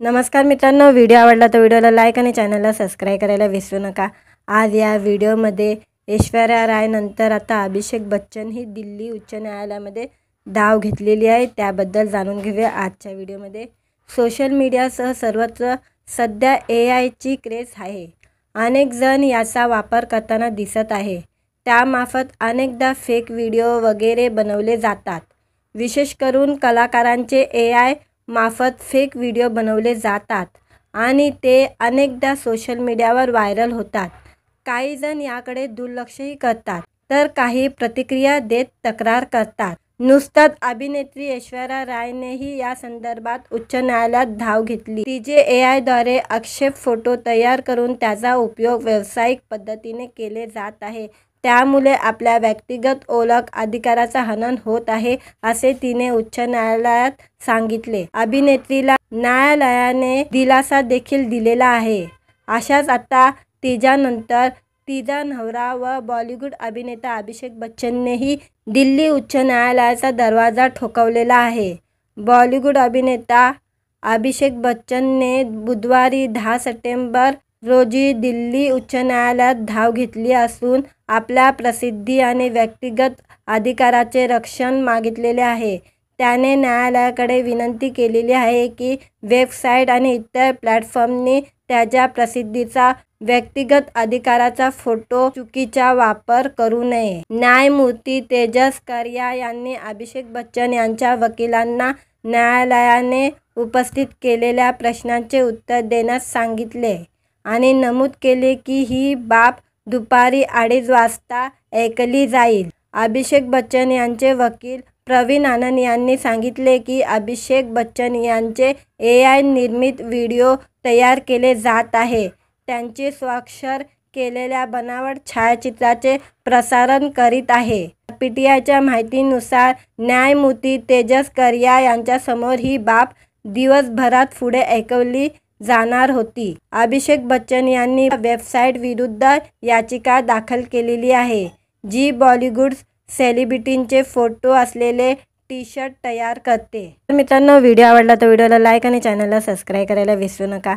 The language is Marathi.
नमस्कार मित्रांनो, व्हिडिओ आवडला तर व्हिडिओला लाईक आणि चॅनलला सबस्क्राईब करायला विसरू नका। आज या व्हिडिओमध्ये ऐश्वर्या राय नंतर आता अभिषेक बच्चन ही दिल्ली उच्च न्यायालयामध्ये धाव घेतलेली आहे, त्याबद्दल जाणून घेऊया आजच्या व्हिडिओमध्ये। सोशल मीडियासह सर्वत्र सध्या एआयची क्रेज आहे। अनेक जण याचा वापर करताना दिसत आहे। त्यामार्फत अनेकदा फेक व्हिडिओ वगैरे बनवले जातात। विशेष करून कलाकारांचे एआय मार्फत फेक व्हिडिओ बनवले जातात आणि ते अनेकदा सोशल मीडियावर व्हायरल होतात। काही जण याकडे दुर्लक्षही करतात, तर काही प्रतिक्रिया देत तक्रार करतात। नुकताच अभिनेत्री ऐश्वर्या रायनेही या संदर्भात उच्च न्यायालयात धाव घेतली। तिचे एआयद्वारे आक्षेप फोटो तयार करून त्याचा उपयोग व्यावसायिक पद्धतीने केले जात आहे। त्यामुळे आपल्या व्यक्तिगत ओळख अधिकाराचा हनन होत आहे, असे तिने उच्च न्यायालयात सांगितले। अभिनेत्रीला न्यायालयाने दिलासा देखील दिलेला आहे। अशाच आता तिच्यानंतर तिचा नवरा व बॉलिवूड अभिनेता अभिषेक बच्चननेही दिल्ली उच्च न्यायालयाचा दरवाजा ठोठावलेला आहे। बॉलिवूड अभिनेता अभिषेक बच्चनने बुधवारी 10 सप्टेंबर रोजी दिल्ली उच्च न्यायालयात धाव घेतली असून आपल्या प्रसिद्धी आणि व्यक्तिगत अधिकाराचे रक्षण मागितलेले आहे। त्याने न्यायालयाकडे विनंती केलेली आहे की वेबसाईट आणि इतर प्लॅटफॉर्मनी त्याच्या प्रसिद्धीचा व्यक्तिगत अधिकाराचा फोटो चुकीचा वापर करू नये। न्यायमूर्ती तेजस कर्या यांनी अभिषेक बच्चन यांच्या वकिलांना न्यायालयाने उपस्थित केलेल्या प्रश्नांचे उत्तर देण्यास सांगितले आणि नमूद केले की ही बाब दुपारी 2:30 वाजता ऐकली जाईल। अभिषेक बच्चन यांचे वकील प्रवीण आनंद यांनी सांगितले की अभिषेक बच्चन यांचे एआय निर्मित व्हिडिओ तयार केले जात आहे। त्यांचे स्वाक्षर केलेल्या बनावट छायाचित्राचे प्रसारण करीत आहे। पीटीआयच्या माहितीनुसार न्यायमूर्ती तेजस कर्या यांच्यासमोर ही बाब दिवसभरात पुढे ऐकवली जाणार होती। अभिषेक बच्चन यांनी वेबसाईट विरुद्ध याचिका दाखल केलेली आहे, जी बॉलिवूड सेलिब्रिटींचे फोटो असलेले टी-शर्ट तयार करते। तर मित्रांनो, व्हिडिओ आवडला तर व्हिडिओला लाईक आणि चॅनलला सबस्क्राईब करायला विसरू नका।